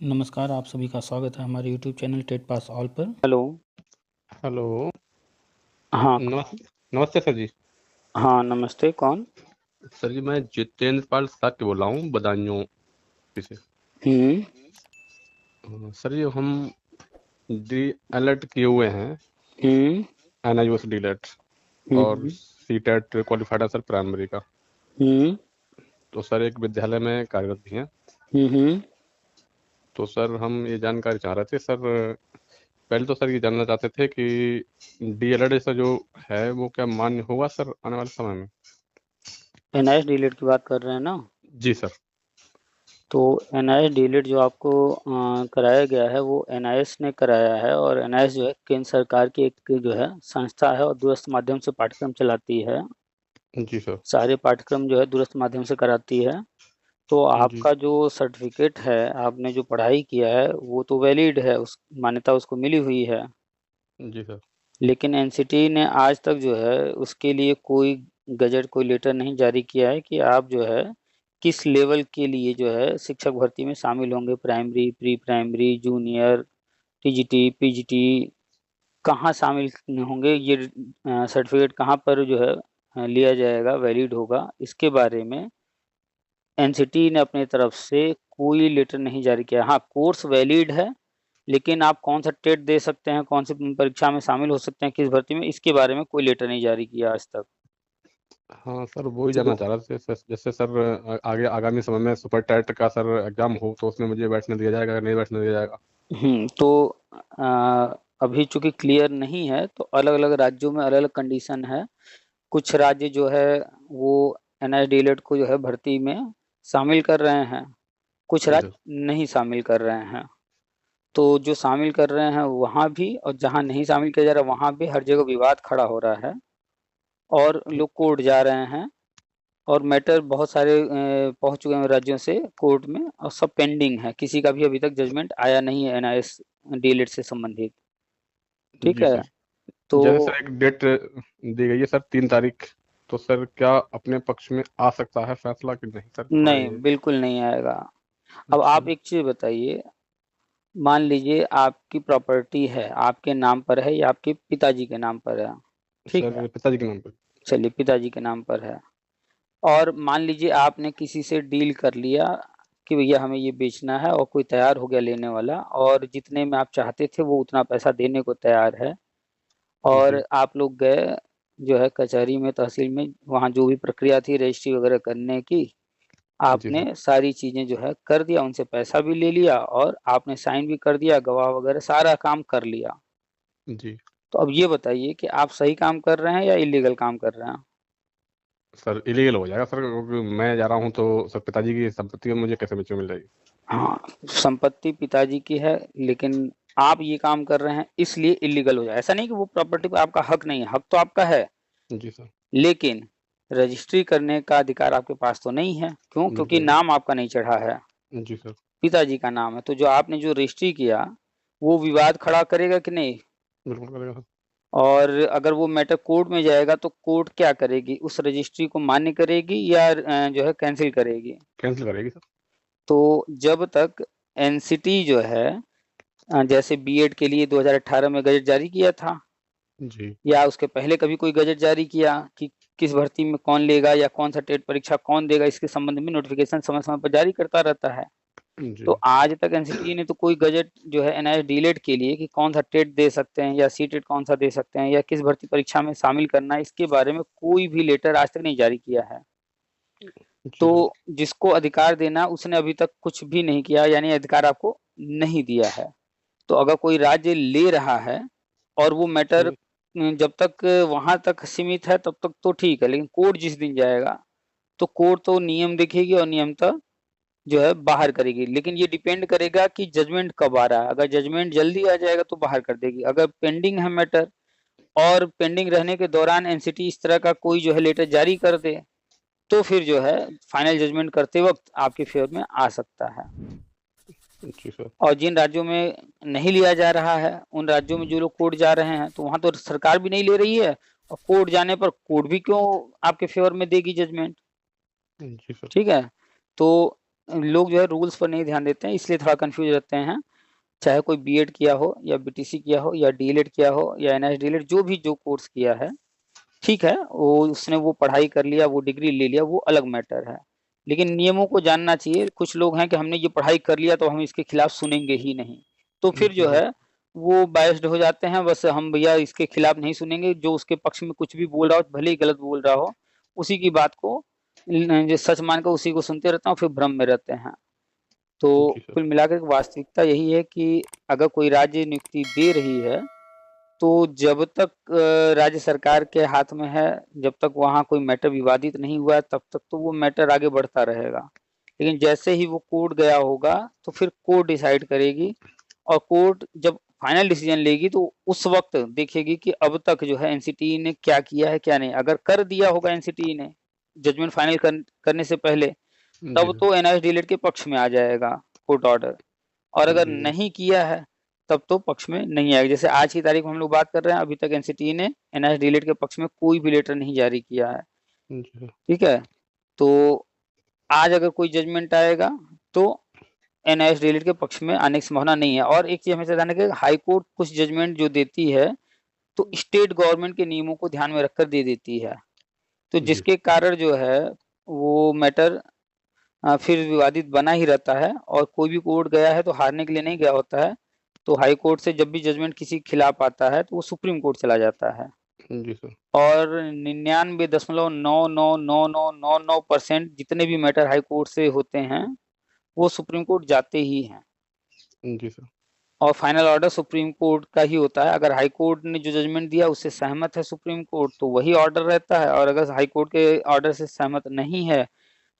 नमस्कार, आप सभी का स्वागत है हमारे YouTube channel TET pass all पर। हेलो। हेलो। हाँ नमस्ते सर जी। हाँ, नमस्ते। कौन? सर जी, मैं जितेंद्र पाल साक्य बोल रहा हूँ बदायूं से। हम्म। सर जी, हम डी अलर्ट किए हुए हैं, हम्म। एनआईओएस डी अलर्ट, और हम्म। सीटेट क्वालिफाइड है सर प्राइमरी का। हम्म। तो सर एक विद्यालय में कार्यरत भी हैं। हम्म। तो सर हम ये जानकारी चाह रहे थे सर, पहले तो सर ये जानना चाहते थे कि डी अलर्ट जैसा जो है वो क्या मान्य होगा सर आने वाले समय में? एनआईएस डीलेट की बात कर रहे हैं ना? जी सर। तो एनआईएस डीलेट जो आपको कराया गया है वो एनआईएस ने कराया है, और एनआईएस जो है केंद्र सरकार की एक जो है संस्था है और दूरस्थ माध्यम से पाठ्यक्रम चलाती है। जी सर। सारे पाठ्यक्रम जो है दूरस्थ माध्यम से कराती है। तो जी। आपका जो सर्टिफिकेट है, आपने जो पढ़ाई किया है वो तो वैलिड है, उस मान्यता उसको मिली हुई है। जी सर। लेकिन एनसीटी ने आज तक जो है उसके लिए कोई गजट, कोई लेटर नहीं जारी किया है कि आप जो है किस लेवल के लिए जो है शिक्षक भर्ती में शामिल होंगे। Primary, pre primary, junior, TGT, PGT, कहाँ शामिल होंगे, ये सर्टिफिकेट कहाँ पर जो है लिया जाएगा, वैलिड होगा, इसके बारे में एनसीटी ने अपने तरफ से कोई लेटर नहीं जारी किया। हाँ, कोर्स वैलिड है, लेकिन आप कौन सा टेट दे सकते हैं, कौन सी परीक्षा में शामिल हो सकते हैं, किस भर्ती में, इसके बारे में कोई लेटर नहीं जारी किया आज तक। हाँ सर, वही जानना तो चाह रहा था जैसे सर आगे आगामी समय में सुपर टेट का सर एग्जाम हो तो उसमें मुझे बैठने दिया जाएगा या नहीं बैठने दिया जाएगा? तो अभी चूंकि क्लियर नहीं है, तो अलग अलग राज्यों में अलग अलग कंडीशन है। कुछ राज्य जो है वो एनआईएस डीएलएड को जो है भर्ती में शामिल कर रहे हैं, कुछ जी सर। राज्य नहीं शामिल कर रहे हैं। तो जो शामिल कर रहे हैं वहाँ भी, और जहाँ नहीं शामिल किया जा रहा वहाँ भी हर जगह विवाद खड़ा हो रहा है, और लोग कोर्ट जा रहे हैं, और मैटर बहुत सारे पहुंच चुके हैं राज्यों से कोर्ट में, और सब पेंडिंग है, किसी का भी अभी तक जजमेंट आया नहीं है एनआईएस डीएलएड से संबंधित। ठीक जी है। सर। तो जैसे सर एक डेट दी गई है सर 3 तारीख, तो सर क्या अपने पक्ष में आ सकता है फैसला कि नहीं सर, थोड़ा नहीं, ये। बिल्कुल नहीं आएगा। अब अच्छा। आप एक चीज बताइए, मान लीजिए आपकी प्रॉपर्टी है, आपके नाम पर है या आपके पिताजी के नाम पर है। ठीक है, सर पिताजी के नाम पर। चलिए पिताजी के नाम पर है, और मान लीजिए आपने किसी से डील कर लिया कि भैया हमें ये बेचना है, और कोई तैयार हो गया लेने वाला, और जितने में आप चाहते थे वो उतना पैसा देने को तैयार है, और जी। आप लोग गए जो है कचहरी में, तहसील में, वहाँ जो भी प्रक्रिया थी रजिस्ट्री वगैरह करने की, जी सर। आपने सारी चीजें जो है कर दिया, उनसे पैसा भी ले लिया, और आपने साइन भी कर दिया, गवाह वगैरह सारा काम कर लिया। जी तो अब ये बताइए कि आप सही काम कर रहे हैं या इलीगल काम कर रहे हैं? सर, इलीगल हो जाएगा सर, क्योंकि मैं जा रहा हूँ तो सर पिताजी की संपत्ति मुझे कैसे बीच में मिल जाएगी? हाँ, संपत्ति पिताजी की है, लेकिन आप ये काम कर रहे हैं इसलिए इलीगल हो जाए। ऐसा नहीं कि वो प्रॉपर्टी पे आपका हक नहीं है, हक तो आपका है, जी सर। लेकिन रजिस्ट्री करने का अधिकार आपके पास तो नहीं है। क्यों? क्योंकि बिल्कुल। नाम आपका नहीं चढ़ा है, जी सर। पिताजी का नाम है। तो जो आपने जो रजिस्ट्री किया वो विवाद खड़ा करेगा कि नहीं? बिल्कुल करेगा सर। और अगर वो मैटर कोर्ट में जाएगा तो कोर्ट क्या करेगी, उस रजिस्ट्री को मान्य करेगी या जो है कैंसिल करेगी? कैंसिल करेगी सर। तो जब तक एनसीटी जो है जैसे बीएड के लिए 2018 में गजट जारी किया था, जी। या उसके पहले कभी कोई गजट जारी किया कि किस भर्ती में कौन लेगा या कौन सा टेट परीक्षा कौन देगा, इसके संबंध में नोटिफिकेशन समय समय पर जारी करता रहता है। तो जी। आज तक एनसीटी ने तो कोई गजट जो है एनआईएस डीलेट के लिए कि कौन सा टेट दे सकते हैं या सी टेट कौन सा दे सकते हैं या किस भर्ती परीक्षा में शामिल करना है, इसके बारे में कोई भी लेटर आज तक नहीं जारी किया है। जी तो सर। जिसको अधिकार देना उसने अभी तक कुछ भी नहीं किया, यानी अधिकार आपको नहीं दिया है। तो अगर कोई राज्य ले रहा है और वो मैटर जी। जब तक वहां तक सीमित है तब तक तो ठीक है, लेकिन कोर्ट जिस दिन जाएगा तो कोर्ट तो नियम देखेगी और नियमतः जो है बाहर करेगी। लेकिन ये डिपेंड करेगा कि जजमेंट कब आ रहा है। अगर जजमेंट जल्दी आ जाएगा तो बाहर कर देगी, अगर पेंडिंग है मैटर और पेंडिंग रहने के दौरान एनसीटी इस तरह का कोई जो है लेटर जारी कर दे, तो फिर जो है फाइनल जजमेंट करते वक्त आपके फेवर में आ सकता है। जी सर। और जिन राज्यों में नहीं लिया जा रहा है, उन राज्यों में जो लोग कोर्ट जा रहे हैं, तो वहां तो सरकार भी नहीं ले रही है, और कोर्ट जाने पर कोर्ट भी क्यों आपके फेवर में देगी जजमेंट? जी सर। ठीक है। तो लोग जो है रूल्स पर नहीं ध्यान देते हैं, इसलिए थोड़ा कंफ्यूज रहते हैं। चाहे कोई बीएड किया हो या बीटीसी किया हो या डीएलएड किया हो या एनआईएस डीएलएड, जो भी जो कोर्स किया है, ठीक है, वो उसने वो पढ़ाई कर लिया, वो डिग्री ले लिया, वो अलग मैटर है। लेकिन नियमों को जानना चाहिए। कुछ लोग हैं कि हमने ये पढ़ाई कर लिया तो हम इसके खिलाफ सुनेंगे ही नहीं, तो फिर जो है वो बायस्ड हो जाते हैं। बस हम भैया इसके खिलाफ नहीं सुनेंगे, जो उसके पक्ष में कुछ भी बोल रहा हो, भले ही गलत बोल रहा हो, उसी की बात को जो सच मानकर उसी को सुनते रहते हैं और फिर भ्रम में रहते हैं। तो जी सर। कुल मिलाकर वास्तविकता यही है कि अगर कोई राज्य नियुक्ति दे रही है, तो जब तक राज्य सरकार के हाथ में है, जब तक वहाँ कोई मैटर विवादित नहीं हुआ है, तब तक तो वो मैटर आगे बढ़ता रहेगा। लेकिन जैसे ही वो कोर्ट गया होगा, तो फिर कोर्ट डिसाइड करेगी, और कोर्ट जब फाइनल डिसीजन लेगी तो उस वक्त देखेगी कि अब तक जो है एनसीटीई ने क्या किया है क्या नहीं। अगर कर दिया होगा एनसीटीई ने जजमेंट फाइनल करने से पहले, जी तब सर। तो एनआईएस डीएलएड के पक्ष में आ जाएगा कोर्ट ऑर्डर, और अगर जी नहीं किया है तब तो पक्ष में नहीं आएगा। जैसे आज की तारीख में हम लोग बात कर रहे हैं, अभी तक एनसीटीई ने एनआईएस डीएलएड के पक्ष में कोई भी लेटर नहीं जारी किया है, जी सर। ठीक है। तो आज अगर कोई जजमेंट आएगा तो एनआईएस डीएलएड के पक्ष में आने की संभावना नहीं है। और एक चीज हमेशा ध्यान रखिए, हाई कोर्ट कुछ जजमेंट जो देती है तो स्टेट गवर्नमेंट के नियमों को ध्यान में रखकर दे देती है, तो जी जिसके कारण जो है वो मैटर फिर विवादित बना ही रहता है। और कोई भी कोर्ट गया है तो हारने के लिए नहीं गया होता है। तो हाई कोर्ट से जब भी जजमेंट किसी के खिलाफ आता है तो वो सुप्रीम कोर्ट चला जाता है। जी सर। और 99.999999% जितने भी मैटर हाई कोर्ट से होते हैं वो सुप्रीम कोर्ट जाते ही हैं, जी सर। और फाइनल ऑर्डर सुप्रीम कोर्ट का ही होता है। अगर हाई कोर्ट ने जो जजमेंट दिया उससे सहमत है सुप्रीम कोर्ट, तो वही ऑर्डर रहता है, और अगर हाई कोर्ट के ऑर्डर से सहमत नहीं है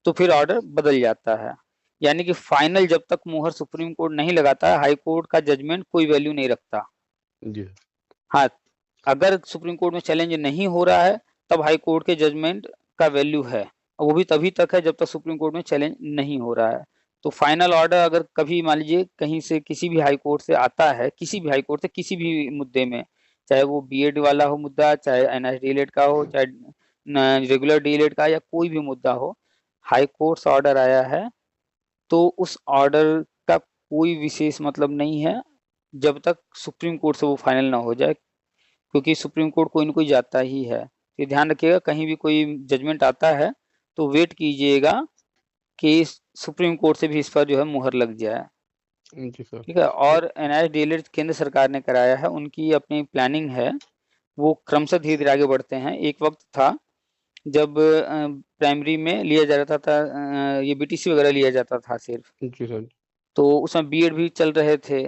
तो फिर ऑर्डर बदल जाता है। यानी कि फाइनल जब तक मुहर सुप्रीम कोर्ट नहीं लगाता, हाई कोर्ट का जजमेंट कोई वैल्यू नहीं रखता। जी हाँ, अगर सुप्रीम कोर्ट में चैलेंज नहीं हो रहा है तब हाई कोर्ट के जजमेंट का वैल्यू है, और वो भी तभी तक है जब तक सुप्रीम कोर्ट में चैलेंज नहीं हो रहा है। तो फाइनल ऑर्डर अगर कभी मान लीजिए कहीं से किसी भी हाई कोर्ट से आता है, किसी भी हाई कोर्ट से किसी भी मुद्दे में, चाहे वो बीएड वाला हो मुद्दा, चाहे एनआईएस डीएलएड का हो, चाहे रेगुलर डीएलएड का, या कोई भी मुद्दा हो, हाई कोर्ट से ऑर्डर आया है तो उस ऑर्डर का कोई विशेष मतलब नहीं है जब तक सुप्रीम कोर्ट से वो फाइनल ना हो जाए, क्योंकि सुप्रीम कोर्ट कोई ना कोई जाता ही है। ये ध्यान रखिएगा, कहीं भी कोई जजमेंट आता है तो वेट कीजिएगा कि सुप्रीम कोर्ट से भी इस पर जो है मुहर लग जाए, जी सर। ठीक है। और एनआईएस डीएलएड केंद्र सरकार ने कराया है, उनकी अपनी प्लानिंग है, वो क्रमशः धीरे धीरे आगे बढ़ते हैं। एक वक्त था जब प्राइमरी में लिया जा रहा था, ये बीटीसी वगैरह लिया जाता था सिर्फ, जी सर। तो उसमें बीएड भी चल रहे थे।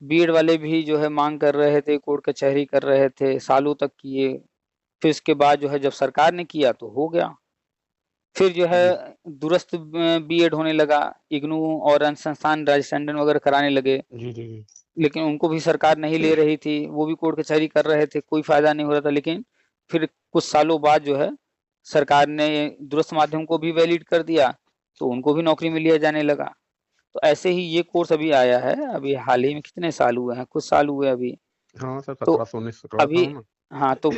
बीएड वाले भी जो है मांग कर रहे थे, कोर्ट कचहरी कर रहे थे, सालों तक किए। फिर उसके बाद जो है जब सरकार ने किया तो हो गया। फिर जो है जी दूरस्थ बीएड होने लगा, इग्नू और अन्य संस्थान राजस्थान टंडन वगैरह कराने लगे, जी जी जी। लेकिन उनको भी सरकार नहीं ले रही थी, वो भी कोर्ट कचहरी कर रहे थे, कोई फायदा नहीं हो रहा था। लेकिन फिर कुछ सालों बाद जो है सरकार ने दूरस्थ माध्यम को भी वैलिड कर दिया, तो उनको भी नौकरी में लिया जाने लगा। तो ऐसे ही ये कोर्स अभी आया है, अभी हाल ही में कितने साल हुए हैं, कुछ साल हुए अभी। हाँ सर, तो 1719 से पढ़ा था अभी मैं। हाँ, तो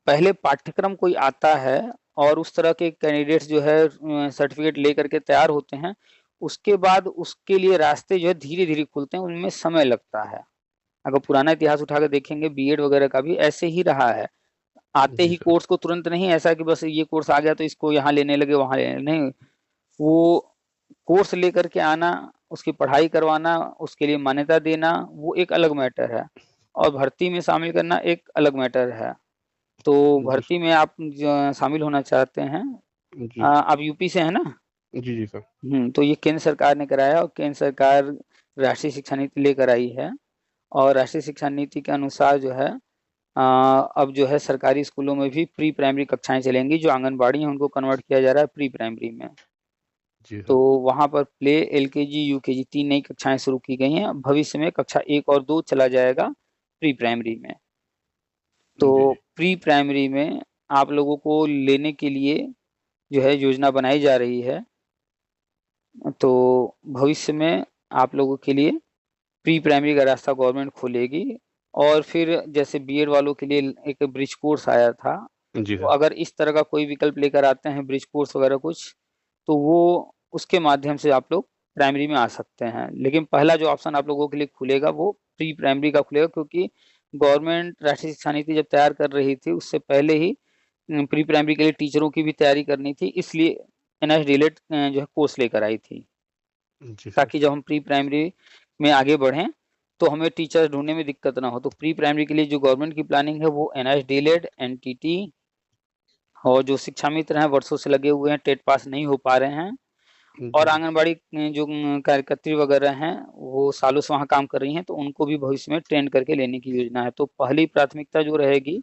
पहले पाठ्यक्रम कोई आता है और उस तरह के कैंडिडेट्स जो है सर्टिफिकेट लेकर के तैयार होते हैं, उसके बाद उसके लिए रास्ते जो है धीरे धीरे खुलते हैं, उनमें समय लगता है। अगर पुराना इतिहास उठा कर देखेंगे बीएड वगैरह का भी ऐसे ही रहा है, आते जी ही सर। कोर्स को तुरंत नहीं, ऐसा कि बस ये कोर्स आ गया तो इसको यहाँ लेने लगे वहाँ लेने नहीं। वो कोर्स लेकर के आना, उसकी पढ़ाई करवाना, उसके लिए मान्यता देना, वो एक अलग मैटर है, और भर्ती में शामिल करना एक अलग मैटर है। तो जी भर्ती में आप शामिल होना चाहते हैं, जी आप यूपी से है ना? जी जी सर। तो ये केंद्र सरकार ने कराया, और केंद्र सरकार राष्ट्रीय शिक्षा नीति लेकर आई है, और राष्ट्रीय शिक्षा नीति के अनुसार जो है अब जो है सरकारी स्कूलों में भी प्री प्राइमरी कक्षाएं चलेंगी, जो आंगनबाड़ी हैं उनको कन्वर्ट किया जा रहा है प्री प्राइमरी में। जी तो सर। वहाँ पर प्ले, एलकेजी, यूकेजी 3 नई कक्षाएं शुरू की गई हैं। भविष्य में कक्षा 1 और 2 चला जाएगा प्री प्राइमरी में। तो जी प्री प्राइमरी में आप लोगों को लेने के लिए जो है योजना बनाई जा रही है। तो भविष्य में आप लोगों के लिए प्री प्राइमरी का रास्ता गवर्नमेंट खोलेगी, और फिर जैसे बीएड वालों के लिए एक ब्रिज कोर्स आया था, जी तो सर। अगर इस तरह का कोई विकल्प लेकर आते हैं ब्रिज कोर्स वगैरह कुछ, तो वो उसके माध्यम से आप लोग प्राइमरी में आ सकते हैं। लेकिन पहला जो ऑप्शन आप लोगों के लिए खुलेगा वो प्री प्राइमरी का खुलेगा, क्योंकि गवर्नमेंट राष्ट्रीय शिक्षा नीति जब तैयार कर रही थी उससे पहले ही प्री प्राइमरी के लिए टीचरों की भी तैयारी करनी थी, इसलिए एनएच डीएलएड जो है कोर्स लेकर आई थी, जी सर। ताकि जब हम प्री प्राइमरी में आगे बढ़ें तो हमें टीचर ढूंढने में दिक्कत ना हो। तो प्री प्राइमरी के लिए जो गवर्नमेंट की प्लानिंग है वो एनएच डीएलएड, एनटीटी और जो शिक्षा मित्र हैं वर्षों से लगे हुए हैं, टेट पास नहीं हो पा रहे हैं, और जी आंगनबाड़ी जो कार्यकर्त्री वगैरह हैं वो सालों से वहाँ काम कर रही हैं, तो उनको भी भविष्य में ट्रेन करके लेने की योजना है। तो पहली प्राथमिकता जो रहेगी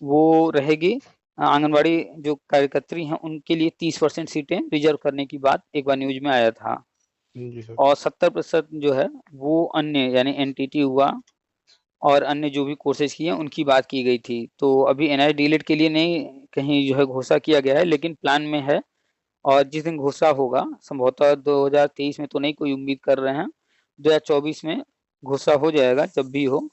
वो रहेगी आंगनबाड़ी जो कार्यकर्त्री हैं उनके लिए 30% सीटें रिजर्व करने की बात एक बार न्यूज में आया था, जी सर। और 70% जो है वो अन्य यानी एनटीटी हुआ और अन्य जो भी कोर्सेज किए हैं उनकी बात की गई थी। तो अभी एनआई डीएलएड के लिए नहीं कहीं जो है घोषणा किया गया है, लेकिन प्लान में है, और जिस दिन घोषणा होगा संभवतः 2023 में तो नहीं कोई उम्मीद कर रहे हैं, 2024 में घोषणा हो जाएगा जब भी हो,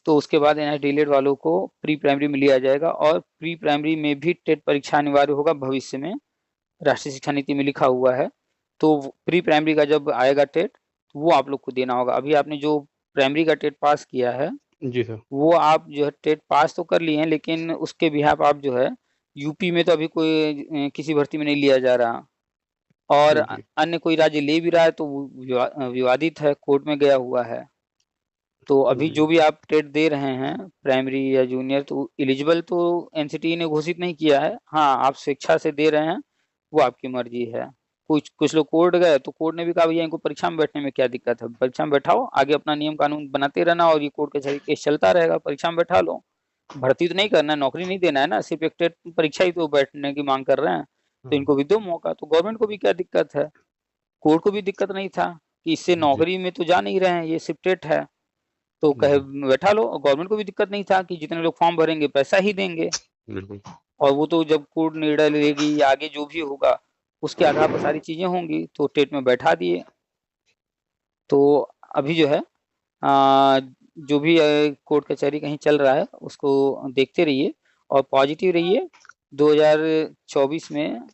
तो उसके बाद एनआई डीएलएड वालों को प्री प्राइमरी में लिया जाएगा, और प्री प्राइमरी में भी टेट परीक्षा अनिवार्य होगा भविष्य में, राष्ट्रीय शिक्षा नीति में लिखा हुआ है। तो प्री प्राइमरी का जब आएगा टेट वो आप लोग को देना होगा। अभी आपने जो प्राइमरी का टेट पास किया है जी सर। वो आप जो है टेट पास तो कर लिए हैं, लेकिन उसके बिहाफ आप जो है यूपी में तो अभी कोई किसी भर्ती में नहीं लिया जा रहा, और जी अन्य कोई राज्य ले भी रहा है तो वो विवादित है, कोर्ट में गया हुआ है। तो अभी जी जो भी आप टेट दे रहे हैं प्राइमरी या जूनियर, तो एलिजिबल तो एनसीटी ने घोषित नहीं किया है, हाँ आप स्वेच्छा से दे रहे हैं, वो आपकी मर्जी है। कुछ कुछ लोग कोर्ट गए तो कोर्ट ने भी कहा भैया इनको परीक्षा में बैठने में क्या दिक्कत है, परीक्षा में बैठाओ, आगे अपना नियम कानून बनाते रहना और ये कोर्ट कचहरी केस चलता रहेगा, परीक्षा में बैठा लो। भर्ती तो नहीं करना है, नौकरी नहीं देना है ना, सिर्फ एक टेट परीक्षा ही तो बैठने की मांग कर रहे हैं, तो हाँ। इनको भी दो मौका। तो गवर्नमेंट को भी क्या दिक्कत है, कोर्ट को भी दिक्कत नहीं था कि इससे जी नौकरी में तो जा नहीं रहे हैं, ये सिर्फ टेट है, तो कहे जी बैठा लो। और गवर्नमेंट को भी दिक्कत नहीं था कि जितने लोग फॉर्म भरेंगे पैसा ही देंगे, बिल्कुल। और वो तो जब कोर्ट निर्णय लेगी या आगे जो भी होगा उसके आधार पर सारी चीजें होंगी, तो टेट में बैठा दिए। तो अभी जो है जो भी कोर्ट कचहरी कहीं चल रहा है उसको देखते रहिए और पॉजिटिव रहिए। 2024 में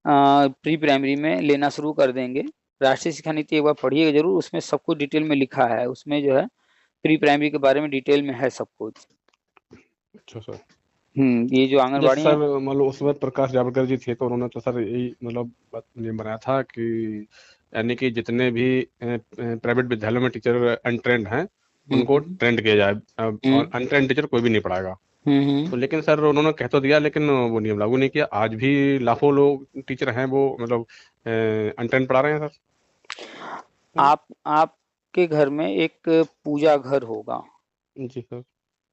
प्री प्राइमरी में लेना शुरू कर देंगे। राष्ट्रीय शिक्षा नीति एक बार पढ़िएगा जरूर, उसमें सब कुछ डिटेल में लिखा है, उसमें जो है प्री प्राइमरी के बारे में डिटेल में है सब कुछ। अच्छा सर। ये जो आंगनबाड़ी जैसे है, सर मतलब उसमें प्रकाश जावड़ेकर जी थे तो उन्होंने तो सर यही मतलब ये बनाया था कि यानी कि जितने भी प्राइवेट विद्यालयों में टीचर अनट्रेंड हैं उनको ट्रेंड किया जाए, और अनट्रेंड टीचर कोई भी नहीं पढ़ाएगा। तो लेकिन सर उन्होंने कह तो दिया लेकिन वो नियम लागू नहीं किया। आज भी लाखों लोग टीचर हैं वो मतलब अनट्रेंड पढ़ा रहे हैं सर। आपके घर में एक पूजा घर होगा, जी सर।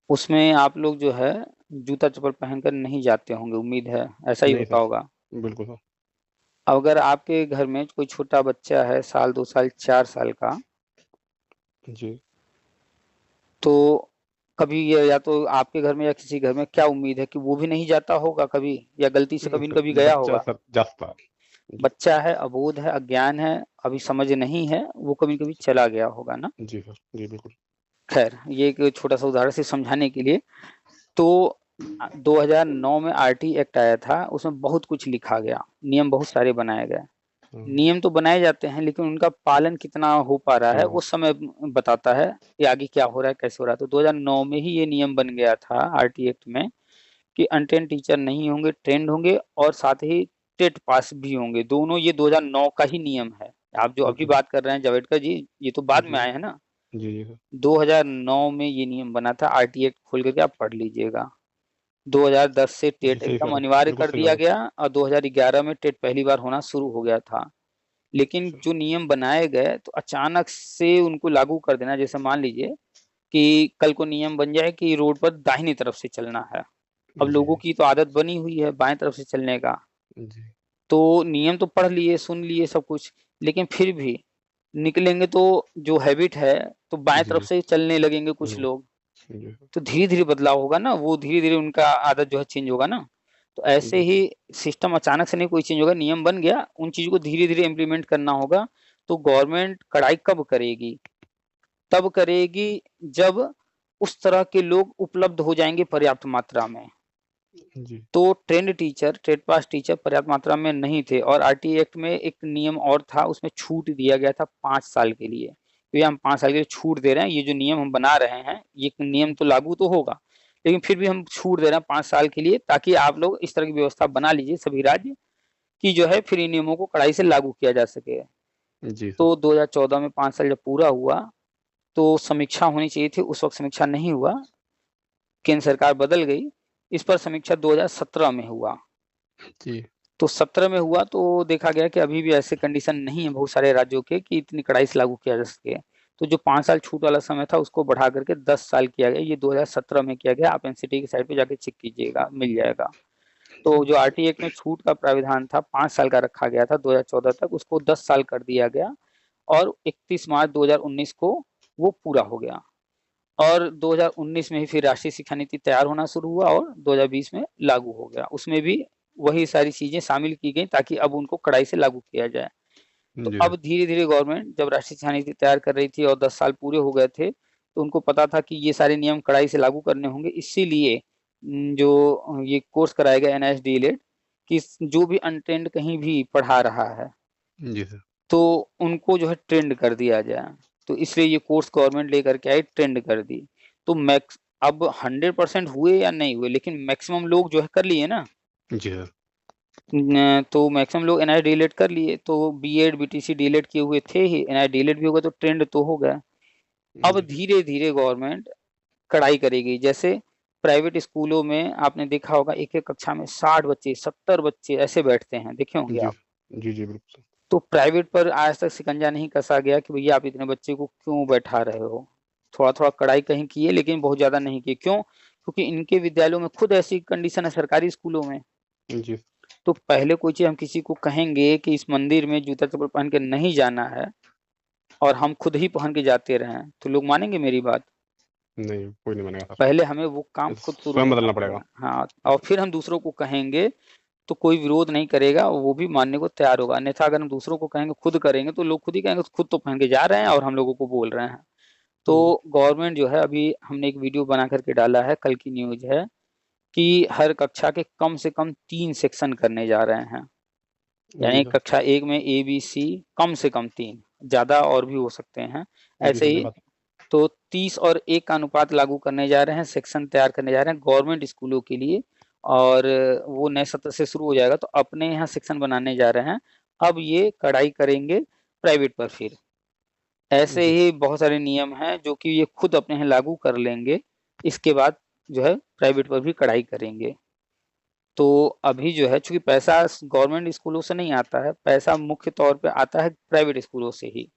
उसमें आप लोग जो है जूता चप्पल पहनकर नहीं जाते होंगे, उम्मीद है ऐसा ही नहीं होता सर। होगा। बिल्कुल सर। अगर आपके घर में कोई छोटा बच्चा है, साल 2 साल 4 साल का, जी तो कभी ये या तो आपके घर में या किसी घर में क्या उम्मीद है कि वो भी नहीं जाता होगा कभी, या गलती से नहीं कभी न सर, कभी गया बच्चा होगा। सर जाता। जी बच्चा है, अबोध है, अज्ञान है, अभी समझ नहीं है, वो कभी न कभी चला गया होगा ना। जी सर। जी बिल्कुल। खैर ये एक छोटा सा उदाहरण से समझाने के लिए। तो 2009 में आरटी एक्ट आया था, उसमें बहुत कुछ लिखा गया, नियम बहुत सारे बनाए गए। नियम तो बनाए जाते हैं लेकिन उनका पालन कितना हो पा रहा है हाँ। वो समय बताता है कि आगे क्या हो रहा है, कैसे हो रहा है। तो 2009 में ही ये नियम बन गया था आरटी एक्ट में कि अनट्रेंड टीचर नहीं होंगे, ट्रेंड होंगे, और साथ ही टेट पास भी होंगे, दोनों। ये 2009 का ही नियम है। आप जो अभी जी बात कर रहे हैं जावड़ेकर जी, ये तो बाद में जी आए हैं ना। जी जी सर। 2009 में ये नियम बना था, आरटी एक्ट खोल करके आप पढ़ लीजिएगा। 2010 से जी टेट सही एकदम कह अनिवार्य बिल्कुल कर सही दिया बात गया, और 2011 में टेट पहली बार होना शुरू हो गया था। लेकिन है। जो नियम बनाए गए तो अचानक से उनको लागू कर देना, जैसे मान लीजिए कि कल को नियम बन जाए कि रोड पर दाहिनी तरफ से चलना है। अब जी लोगों की तो आदत बनी हुई है बाएं तरफ से चलने का, जी तो नियम तो पढ़ लिए, सुन लिए सब कुछ, लेकिन फिर भी निकलेंगे तो जो हैबिट है तो बाएं तरफ जी से चलने लगेंगे कुछ बिल्कुल। लोग। जी तो धीरे धीरे बदलाव होगा ना, वो धीरे धीरे उनका आदत जो है चेंज होगा ना। तो ऐसे जी ही सिस्टम अचानक से नहीं कोई चेंज होगा, नियम बन गया, उन चीजों को धीरे धीरे इम्प्लीमेंट करना होगा। तो गवर्नमेंट कड़ाई कब करेगी, तब करेगी जब उस तरह के लोग उपलब्ध हो जाएंगे पर्याप्त मात्रा में। जी। तो ट्रेंड टीचर, ट्रेड पास टीचर पर्याप्त मात्रा में नहीं थे और आरटीई एक्ट में एक नियम और था, उसमें छूट दिया गया था 5 साल के लिए। तो ये हम 5 साल के लिए छूट दे रहे हैं, ये जो नियम हम बना रहे हैं, ये नियम तो लागू तो होगा, लेकिन फिर भी हम छूट दे रहे हैं 5 साल के लिए, ताकि आप लोग इस तरह की व्यवस्था बना लीजिए सभी राज्य, कि जो है फिर इन नियमों को कड़ाई से लागू किया जा सके। जी सर। तो 2014 में 5 साल जब पूरा हुआ, तो समीक्षा होनी चाहिए थी, उस वक़्त समीक्षा नहीं हुआ, केंद्र सरकार बदल गई, इस पर समीक्षा 2017 में हुआ। जी। तो 17 में हुआ तो देखा गया कि अभी भी ऐसे कंडीशन नहीं है बहुत सारे राज्यों के कि इतनी कड़ाई से लागू किया जा सके। तो जो 5 साल छूट वाला समय था उसको बढ़ा करके 10 साल किया गया, ये 2017 में किया गया, आप एनसीटी की साइट पे जाके चेक कीजिएगा, मिल जाएगा। तो जो आरटीई एक्ट में छूट का प्राविधान था 5 साल का रखा गया था 2014 तक, उसको 10 साल कर दिया गया और 31 मार्च 2019 को वो पूरा हो गया। और 2019 में ही फिर राष्ट्रीय शिक्षा नीति तैयार होना शुरू हुआ और 2020 में लागू हो गया। उसमें भी वही सारी चीजें शामिल की गई ताकि अब उनको कड़ाई से लागू किया जाए। तो जी अब सर। धीरे-धीरे गवर्नमेंट जब राष्ट्रीय शिक्षा नीति तैयार कर रही थी और 10 साल पूरे हो गए थे, तो उनको पता था कि ये सारे नियम कड़ाई से लागू करने होंगे। इसीलिए जो ये कोर्स कराया गया एनआईएस डीएलएड, कि जो भी अनट्रेन्ड कहीं भी पढ़ा रहा है, जी सर। तो उनको जो है ट्रेंड कर दिया जाए। तो इसलिए ये कोर्स गवर्नमेंट लेकर के आई, ट्रेंड कर दी। तो मैक्स अब 100% हुए या नहीं हुए, लेकिन मैक्सिमम लोग जो है कर लिए ना। जी सर। तो मैक्सिमम लोग एनआई डीएलएड कर लिए, तो बीएड बीटीसी डीएलएड किए हुए थे ही, एनआई डीएलएड भी होगा तो ट्रेंड तो हो गया। अब जी। धीरे धीरे गवर्नमेंट कड़ाई करेगी। जैसे प्राइवेट स्कूलों में आपने देखा होगा, एक एक कक्षा में 60 बच्चे 70 बच्चे ऐसे बैठते हैं, देखे होंगे जी। आप। जी, जी, बिल्कुल। तो प्राइवेट पर आज तक शिकंजा नहीं कसा गया कि भैया आप इतने बच्चे को क्यों बैठा रहे हो। थोड़ा थोड़ा कड़ाई कहीं की है, लेकिन बहुत ज्यादा नहीं की। क्यों? क्योंकि इनके विद्यालयों में खुद ऐसी कंडीशन है सरकारी स्कूलों में। जी। तो पहले कोई चीज हम किसी को कहेंगे कि इस मंदिर में जूता चप्पल पहन के नहीं जाना है, और हम खुद ही पहन के जाते रहें, तो लोग मानेंगे मेरी बात? नहीं, कोई नहीं मानेगा सर। पहले हमें वो काम खुद शुरू स्वयं करना बदलना पड़ेगा। पड़ेगा। हाँ, और फिर हम दूसरों को कहेंगे तो कोई विरोध नहीं करेगा, वो भी मानने को तैयार होगा। अन्यथा अगर हम दूसरों को कहेंगे, खुद करेंगे, तो लोग खुद ही कहेंगे खुद तो पहन के जा रहे हैं और हम लोगों को बोल रहे हैं। जी। तो गवर्नमेंट जो है, अभी हमने एक वीडियो बना करके डाला है, कल की न्यूज है, कि हर कक्षा के कम से कम 3 सेक्शन करने जा रहे हैं। जी यानी सर। कक्षा 1 में ए बी सी, कम से कम 3, ज्यादा और भी हो सकते हैं जी ऐसे सर, ये ही। बात। तो 30 और 1 का अनुपात लागू करने जा रहे हैं, सेक्शन तैयार करने जा रहे हैं गवर्नमेंट स्कूलों के लिए, और वो नए सत्र से शुरू हो जाएगा। तो अपने यहाँ सेक्शन बनाने जा रहे हैं। अब ये कड़ाई करेंगे प्राइवेट पर फिर। ऐसे जी। ही बहुत सारे नियम हैं जो कि ये खुद अपने यहाँ लागू कर लेंगे। इसके बाद जो है प्राइवेट पर भी कड़ाई करेंगे। तो अभी जो है, चूँकि पैसा गवर्नमेंट स्कूलों से नहीं आता है, पैसा मुख्य तौर पे आता है प्राइवेट स्कूलों से ही।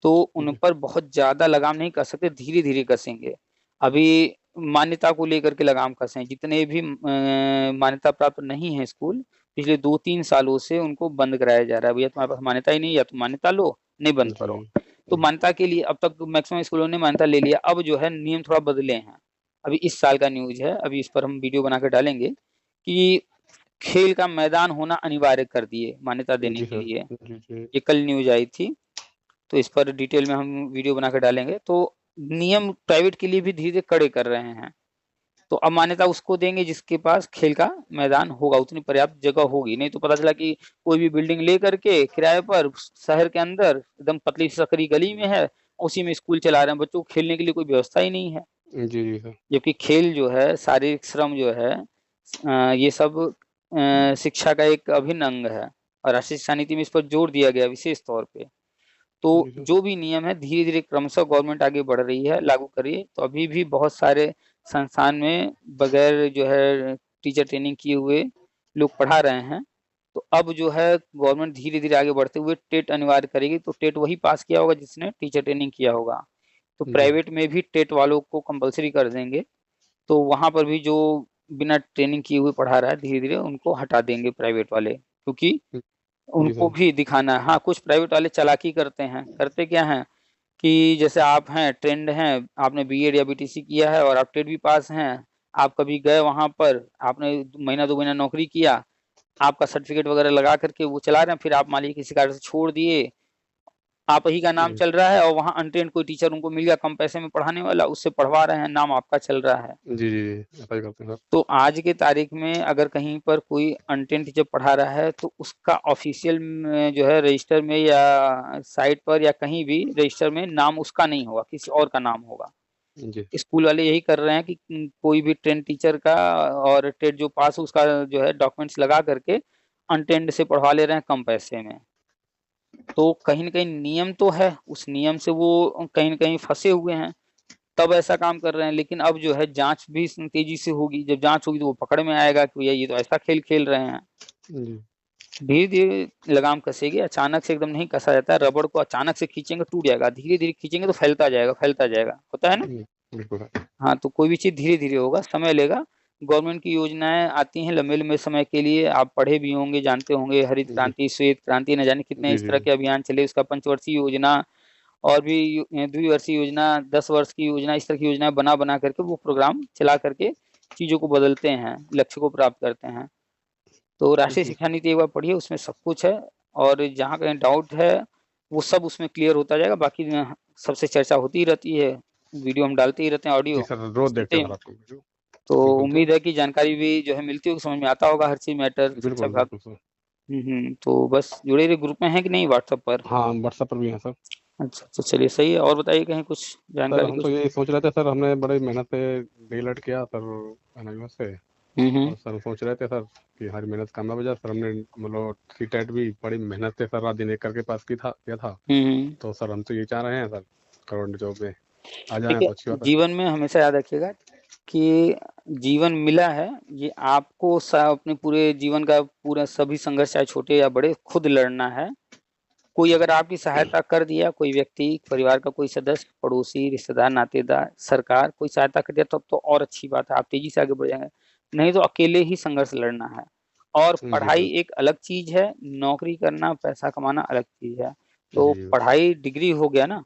तो उन जी। पर बहुत ज़्यादा लगाम नहीं कस सकते, धीरे-धीरे कसेंगे। अभी मान्यता को लेकर के लगाम कसें, जितने भी मान्यता प्राप्त नहीं है स्कूल, पिछले 2-3 सालों से उनको बंद कराया जा रहा है। भैया तुम्हारे पास मान्यता ही नहीं है, या तो मान्यता लो, नहीं बंद जी। करो। तो मान्यता के लिए अब तक मैक्सिमम स्कूलों ने मान्यता ले लिया, अब जो है नियम थोड़ा बदले हैं। अभी इस साल का न्यूज़ है, अभी इस पर हम वीडियो बना के डालेंगे, कि खेल का मैदान होना अनिवार्य कर दिए मान्यता देने जी के सर। लिए। जी, जी। ये कल न्यूज़ आई थी। तो इस पर डिटेल में हम वीडियो बना के डालेंगे। तो नियम प्राइवेट के लिए भी धीरे-धीरे कड़े कर रहे हैं। तो अब मान्यता उसको देंगे जिसके पास खेल का मैदान होगा, उतनी पर्याप्त जगह होगी। नहीं तो पता चला कि कोई भी बिल्डिंग ले करके किराए पर शहर के अंदर एकदम पतली सकरी गली में है, उसी में स्कूल चला रहे हैं, बच्चों को खेलने के लिए कोई व्यवस्था ही नहीं है। जी, जी सर। जबकि खेल जो है, शारीरिक श्रम जो है, ये सब शिक्षा का एक अभिन्न अंग है, और राष्ट्रीय शिक्षा नीति में इस पर जोर दिया गया विशेष तौर पे। तो जी सर। जो भी नियम है, धीरे-धीरे क्रमशः गवर्नमेंट आगे बढ़ रही है, लागू कर रही है। तो अभी भी बहुत सारे संस्थान में बगैर जो है टीचर ट्रेनिंग किए हुए लोग पढ़ा रहे हैं। तो अब जो है गवर्नमेंट धीरे-धीरे आगे बढ़ते हुए टेट अनिवार्य करेगी। तो टेट वही पास किया होगा जिसने टीचर ट्रेनिंग किया होगा। तो जी सर। प्राइवेट में भी टेट वालों को कंपल्सरी कर देंगे। तो वहाँ पर भी जो बिना ट्रेनिंग किए हुए पढ़ा रहा है, धीरे-धीरे उनको हटा देंगे प्राइवेट वाले। क्योंकि जी उनको सर। भी दिखाना है। हाँ, कुछ प्राइवेट वाले चालाकी करते हैं। करते क्या हैं कि जैसे आप हैं, ट्रेंड हैं, आपने बीएड या बीटीसी किया है और आप टेट भी पास हैं, आप कभी गए वहाँ पर, आपने महीना 2 महीना नौकरी किया, आपका सर्टिफ़िकेट वगैरह लगा कर के वो चला रहे हैं, फिर आप मान लीजिए किसी कारण से छोड़ दिए, आप ही का नाम चल रहा है और वहाँ अनट्रेंड कोई टीचर उनको मिल गया कम पैसे में पढ़ाने वाला, उससे पढ़वा रहे हैं, नाम आपका चल रहा है। जी जी ऐसा ही करते हैं सर। तो आज के तारीख में अगर कहीं पर कोई अनट्रेंड टीचर पढ़ा रहा है तो उसका ऑफिशियल में जो है रजिस्टर में या साइट पर या कहीं भी रजिस्टर में नाम उसका नहीं होगा, किसी और का नाम होगा। जी स्कूल वाले यही कर रहे हैं कि कोई भी ट्रेंड टीचर का और टेट जो पास उसका जो है डॉक्यूमेंट्स लगा करके अनट्रेंड से पढ़वा ले रहे हैं कम पैसे में। तो कहीं न कहीं नियम तो है, उस नियम से वो कहीं न कहीं फँसे हुए हैं, तब ऐसा काम कर रहे हैं। लेकिन अब जो है जाँच भी तेज़ी से होगी, जब जाँच होगी तो वो पकड़ में आएगा कि भैया ये तो ऐसा खेल खेल रहे हैं। जी धीरे-धीरे लगाम कसेगी, अचानक से एकदम नहीं कसा जाता है, रबड़ को अचानक से खींचेंगे टूट जाएगा, धीरे-धीरे खींचेंगे तो फैलता जाएगा, होता है ना? बिल्कुल सर। हाँ, तो कोई भी चीज़ धीरे-धीरे होगा, समय लेगा। गवर्नमेंट की योजनाएँ आती हैं लंबे-लंबे समय के लिए, आप पढ़े भी होंगे, जानते होंगे, हरित जी क्रांति, श्वेत क्रांति, न जाने कितने जी इस जी तरह के अभियान चले, उसका पंचवर्षीय योजना और भी द्विवर्षीय योजना, 10 वर्ष की योजना, इस तरह की योजनाएँ बना-बना करके वो प्रोग्राम चला करके चीज़ों को बदलते हैं, लक्ष्य को प्राप्त करते हैं। तो राष्ट्रीय जी शिक्षा नीति एक बार पढ़िए, उसमें सब कुछ है और जहाँ कहीं डाउट है, वो सब उसमें क्लियर होता जाएगा। बाकी सबसे चर्चा होती ही रहती है, वीडियो हम डालते ही रहते हैं, जी ऑडियो सर, रोज देखते सुनते हैं ही सर हो। आपको वीडियो। तो बिल्कुल सर। उम्मीद है कि जानकारी भी जो है मिलती होगी, समझ में आता होगा हर चीज़ मैटर शिक्षा बिल्कुल विभाग। बिल्कुल सर। तो बस जुड़े रहिए, ग्रुप में हैं कि नहीं व्हाट्सएप पर? हाँ व्हाट्सएप पर भी हैं सर। अच्छा, तो चलिए सही है और बताइए कहीं कुछ सर जानकारी हम कुछ? तो यही सोच रहे थे सर, हमने बड़ी मेहनत से डीएलएड किया सर एनआईओएस से, और सर सोच रहे थे सर कि हमारी मेहनत कामयाब हो जाए। सर हमने मतलब सीटेट भी बड़ी मेहनत से सर रात दिन एक करके पास किया था। तो सर हम तो ये चाह रहे हैं सर गवर्नमेंट जॉब में आ जाए देखिए, तो अच्छी बात है। जीवन में हमेशा याद रखिएगा कि जीवन मिला है, ये आपको अपने पूरे जीवन का पूरा सभी संघर्ष चाहे छोटे या बड़े खुद लड़ना है। कोई अगर आपकी सहायता कर दिया, कोई व्यक्ति, परिवार का कोई सदस्य, पड़ोसी, रिश्तेदार, नातेदार, सरकार कोई सहायता कर दिया तब तो और अच्छी बात है, आप तेज़ी से आगे बढ़ जाएँगे। नहीं तो अकेले ही संघर्ष लड़ना है। और जी पढ़ाई सर। एक अलग चीज़ है, नौकरी करना, पैसा कमाना अलग चीज़ है। तो जी पढ़ाई डिग्री हो गया ना,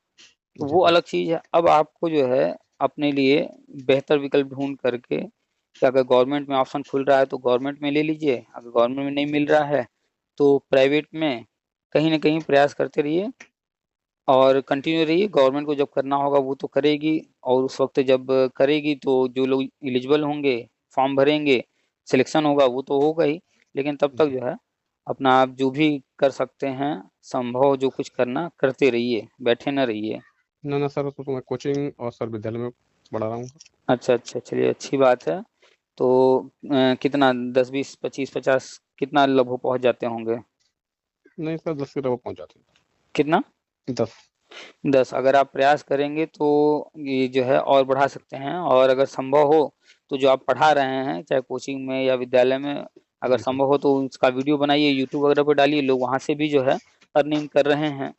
तो जी वो सर। अलग चीज़ है। अब आपको जो है अपने लिए बेहतर विकल्प ढूँढ करके कि अगर गवर्नमेंट में ऑप्शन खुल रहा है तो गवर्नमेंट में ले लीजिए, अगर गवर्नमेंट में नहीं मिल रहा है तो प्राइवेट में कहीं न कहीं प्रयास करते रहिए और कंटिन्यू रहिए। गवर्नमेंट को जब करना होगा वो तो करेगी और उस वक़्त जब करेगी तो जो लोग एलिजिबल होंगे, फॉर्म भरेंगे, सिलेक्शन होगा वो तो होगा ही। लेकिन तब तक जी। जो है अपना आप जो भी कर सकते हैं, संभव जो कुछ करना करते रहिए, बैठे ना रहिए। ना ना सर, तो मैं कोचिंग और सर विद्यालय में पढ़ा रहा हूँ। अच्छा, चलिए अच्छी बात है। तो कितना 10, 20, 25, 50 कितना लगभग पहुँच जाते होंगे? नहीं सर 10 की तरफ पहुँच जाते कितना? हैं। 10। 10 अगर आप प्रयास करेंगे तो ये जो है और बढ़ा सकते हैं और अगर संभव हो तो जो आप पढ़ा रहे हैं, चाहे कोचिंग में या विद्यालय में, अगर जी सर। संभव हो तो उसका वीडियो बनाइए, यूट्यूब वगैरह पे डालिए, लोग वहाँ से भी जो है अर्निंग कर रहे हैं।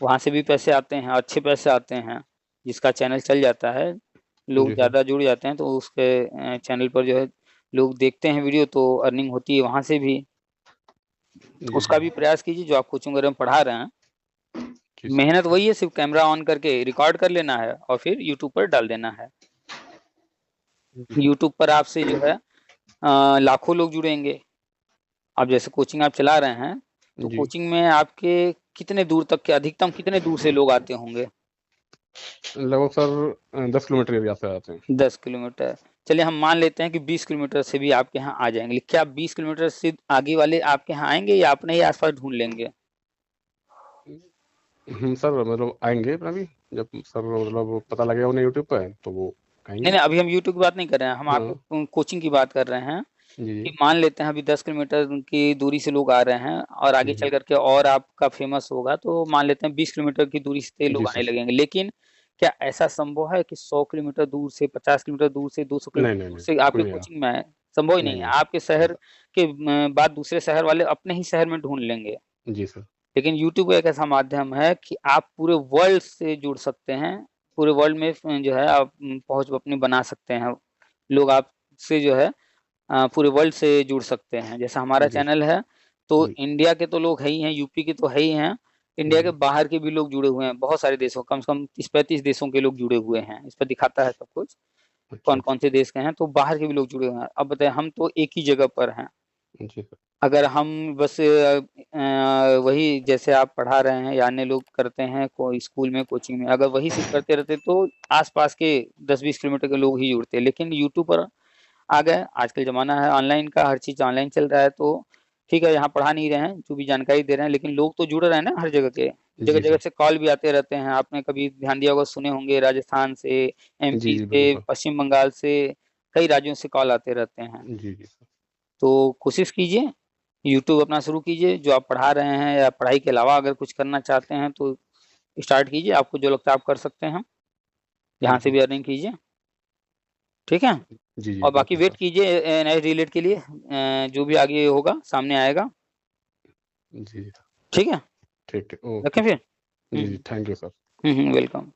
वहाँ से भी पैसे आते हैं, अच्छे पैसे आते हैं। जिसका चैनल चल जाता है, लोग जी सर। ज़्यादा जुड़ जाते हैं तो उसके चैनल पर जो है लोग देखते हैं वीडियो तो अर्निंग होती है वहाँ से भी। जी उसका सर। भी प्रयास कीजिए जो आप कोचिंग वगैरह में पढ़ा रहे हैं। जी सर। मेहनत वही है, सिर्फ़ कैमरा ऑन करके रिकॉर्ड कर लेना है और फिर यूट्यूब पर डाल देना है। जी सर। यूट्यूब पर आपसे जो है लाखों लोग जुड़ेंगे। अब जैसे कोचिंग आप चला रहे हैं, तो जी कोचिंग में आपके कितने दूर तक के अधिकतम कितने दूर से लोग आते होंगे? लगभग सर 10 किलोमीटर एरिया से आते हैं। 10 किलोमीटर। चलिए हम मान लेते हैं कि 20 किलोमीटर से भी आपके यहाँ आ जाएँगे। क्या 20 किलोमीटर से आगे वाले आपके यहाँ आएँगे या अपने ही आस-पास ढूँढ लेंगे? सर मतलब आएँगे अपना भी, जब सर मतलब पता लगेगा उन्हें यूट्यूब पे तो वो नहीं, आएँगे। नहीं, अभी हम यूट्यूब की बात नहीं कर रहे हैं, हम हाँ। आपके कोचिंग की बात कर रहे हैं जी कि मान लेते हैं अभी 10 किलोमीटर की दूरी से लोग आ रहे हैं और आगे चल कर के और आपका फ़ेमस होगा, तो मान लेते हैं 20 किलोमीटर की दूरी से जी लोग आने सर। लगेंगे। लेकिन क्या ऐसा संभव है कि 100 किलोमीटर दूर से, 50 किलोमीटर दूर से, 200 नहीं किलोमीटर नहीं दूर नहीं, से कोई आपके नहीं आया। कोचिंग में आए? संभव ही नहीं नहीं है। नहीं। आपके शहर के बाद दूसरे शहर वाले अपने ही शहर में ढूँढ लेंगे। जी सर। लेकिन यूट्यूब एक ऐसा माध्यम है कि आप पूरे वर्ल्ड से जुड़ सकते हैं। पूरे वर्ल्ड में जो है आप पहुँच अपनी बना सकते हैं। लोग आपसे जो है पूरे वर्ल्ड से जुड़ सकते हैं। जैसा हमारा जी चैनल है, तो जी। इंडिया के तो लोग है ही हैं, यूपी के तो है ही हैं, इंडिया के जी बाहर के भी लोग जुड़े हुए हैं। बहुत सारे देशों, कम से कम 30-35 देशों के लोग जुड़े हुए हैं। इस पे दिखाता है सब कुछ, अच्छा कौन-कौन अच्छा। से देश के हैं, तो बाहर के भी लोग जुड़े हुए हैं। अब बताइए हम तो एक ही जगह पर हैं। जी सर। अगर हम बस वही जैसे आप पढ़ा रहे हैं या अन्य लोग करते हैं कोई स्कूल में, कोचिंग में, अगर वही सिर्फ करते रहते तो आस-पास के 10-20 किलोमीटर के लोग ही जुड़ते। लेकिन यूट्यूब पर आ गए, आजकल ज़माना है ऑनलाइन का, हर चीज़ ऑनलाइन चल रहा है, तो ठीक है, यहाँ पढ़ा नहीं रहे हैं, जो भी जानकारी दे रहे हैं, लेकिन लोग तो जुड़ रहे हैं ना हर जगह के। जी जगह-जगह सर। से कॉल भी आते रहते हैं, आपने कभी ध्यान दिया होगा, सुने होंगे राजस्थान से, जी, एमपी जी, बिल्कुल से, सर। पश्चिम बंगाल से, कई राज्यों से कॉल आते रहते हैं। जी, जी सर। तो कोशिश कीजिए, यूट्यूब अपना शुरू कीजिए, जो आप पढ़ा रहे हैं या पढ़ाई के अलावा अगर कुछ करना चाहते हैं तो स्टार्ट कीजिए, आपको जो लगता है आप कर सकते हैं, यहाँ से जी, भी अर्निंग कीजिए, ठीक है? जी, जी, और बाकी बिल्कुल वेट सर। कीजिए नए रिलेट के लिए जो भी आगे होगा, सामने आएगा, जी, ठीक है? ठीक, ठीक। ओके रखें सर। फिर? जी, जी, थैंक यू सर। वेलकम।